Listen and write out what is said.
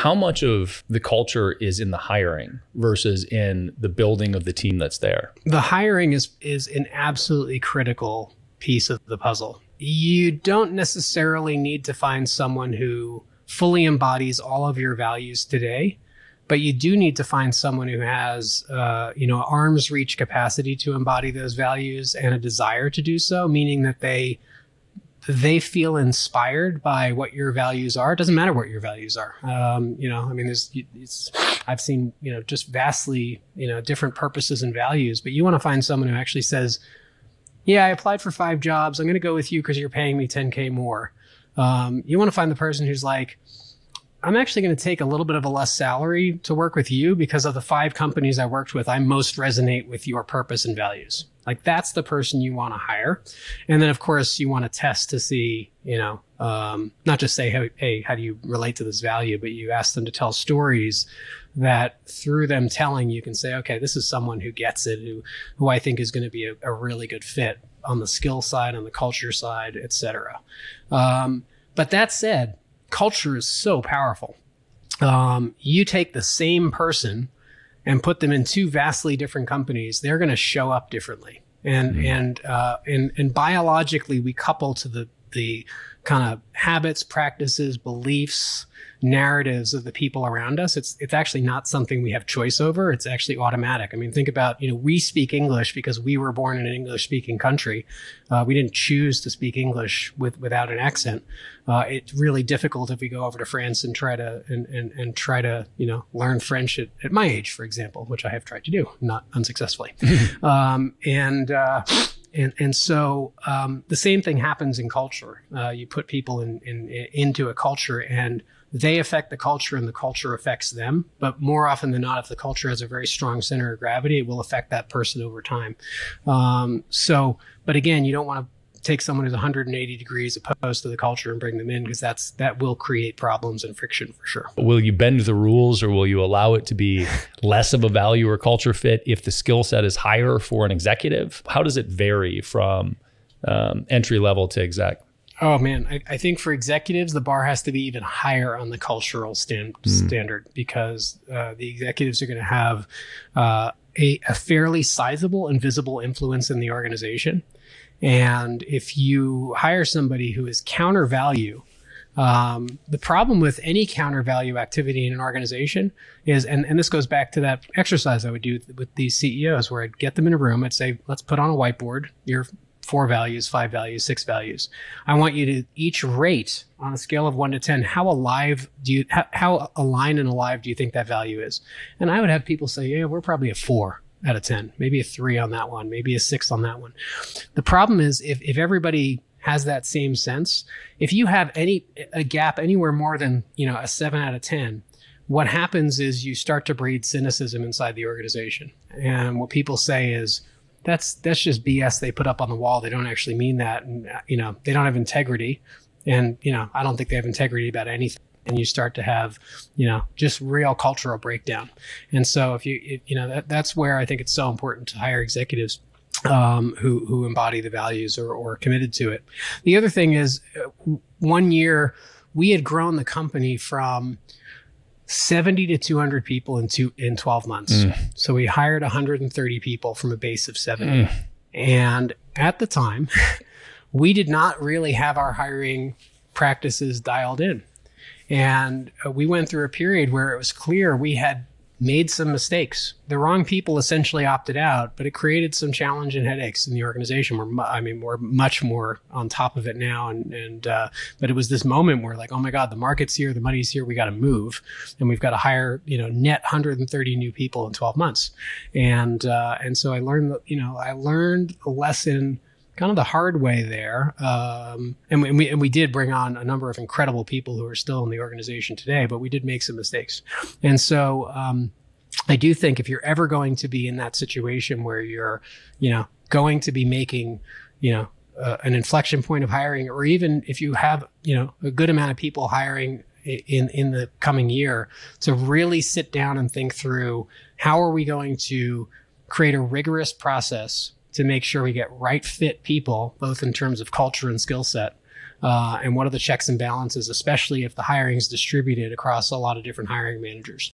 How much of the culture is in the hiring versus in the building of the team that's there? The hiring is an absolutely critical piece of the puzzle. You don't necessarily need to find someone who fully embodies all of your values today, but you do need to find someone who has, arm's reach capacity to embody those values and a desire to do so, meaning that they feel inspired by what your values are. It doesn't matter what your values are. I've seen, just vastly, different purposes and values, but you want to find someone who actually says, yeah, I applied for 5 jobs. I'm going to go with you because you're paying me $10K more. You want to find the person who's like, I'm actually going to take a little bit of a less salary to work with you because of the 5 companies I worked with, I most resonate with your purpose and values. Like that's the person you want to hire. And then of course you want to test to see, not just say, hey, how do you relate to this value, but you ask them to tell stories that through them telling, you can say, okay, this is someone who gets it, who I think is going to be a really good fit on the skill side, on the culture side, et cetera. But that said, culture is so powerful. You take the same person and put them in 2 vastly different companies, they're going to show up differently. And biologically, we couple to the kind of habits, practices, beliefs, narratives of the people around us. It's actually not something we have choice over. It's actually automatic. I mean, think about, we speak English because we were born in an English speaking country. We didn't choose to speak English without an accent. It's really difficult if we go over to France and try to learn French at my age, for example, which I have tried to do, not unsuccessfully. And so the same thing happens in culture. You put people into a culture and they affect the culture and the culture affects them. But more often than not, if the culture has a very strong center of gravity, it will affect that person over time. But again, you don't want to take someone who's 180 degrees opposed to the culture and bring them in because that will create problems and friction for sure. Will you bend the rules or will you allow it to be less of a value or culture fit if the skill set is higher for an executive? How does it vary from entry level to exec? Oh man, I think for executives, the bar has to be even higher on the cultural standard because the executives are going to have a fairly sizable and visible influence in the organization. And if you hire somebody who is counter value, the problem with any counter value activity in an organization is, and this goes back to that exercise I would do with these CEOs where I'd get them in a room, I'd say, let's put on a whiteboard your 4 values, 5 values, 6 values. I want you to each rate on a scale of 1 to 10, how aligned and alive do you think that value is? And I would have people say, yeah, we're probably a 4 out of 10, maybe a 3 on that one, maybe a 6 on that one. The problem is if everybody has that same sense, if you have a gap anywhere more than, a 7 out of 10, what happens is you start to breed cynicism inside the organization. And what people say is, that's just BS they put up on the wall. They don't actually mean that. And, they don't have integrity. And, I don't think they have integrity about anything. And you start to have, just real cultural breakdown. And so that's where I think it's so important to hire executives who embody the values or are committed to it. The other thing is 1 year we had grown the company from 70 to 200 people in 12 months. So we hired 130 people from a base of 70. And at the time, we did not really have our hiring practices dialed in. And we went through a period where it was clear we had made some mistakes. The wrong people essentially opted out, but it created some challenge and headaches in the organization. We're much more on top of it now. But it was this moment where like, oh my God, the market's here, the money's here, we got to move. And we've got to hire, net 130 new people in 12 months. And so I learned a lesson kind of the hard way there. And we did bring on a number of incredible people who are still in the organization today, but we did make some mistakes. And so I do think if you're ever going to be in that situation where you're, going to be making, an inflection point of hiring, or even if you have, a good amount of people hiring in the coming year, to really sit down and think through how are we going to create a rigorous process to make sure we get right fit people, both in terms of culture and skill set, And what are the checks and balances, especially if the hiring is distributed across a lot of different hiring managers?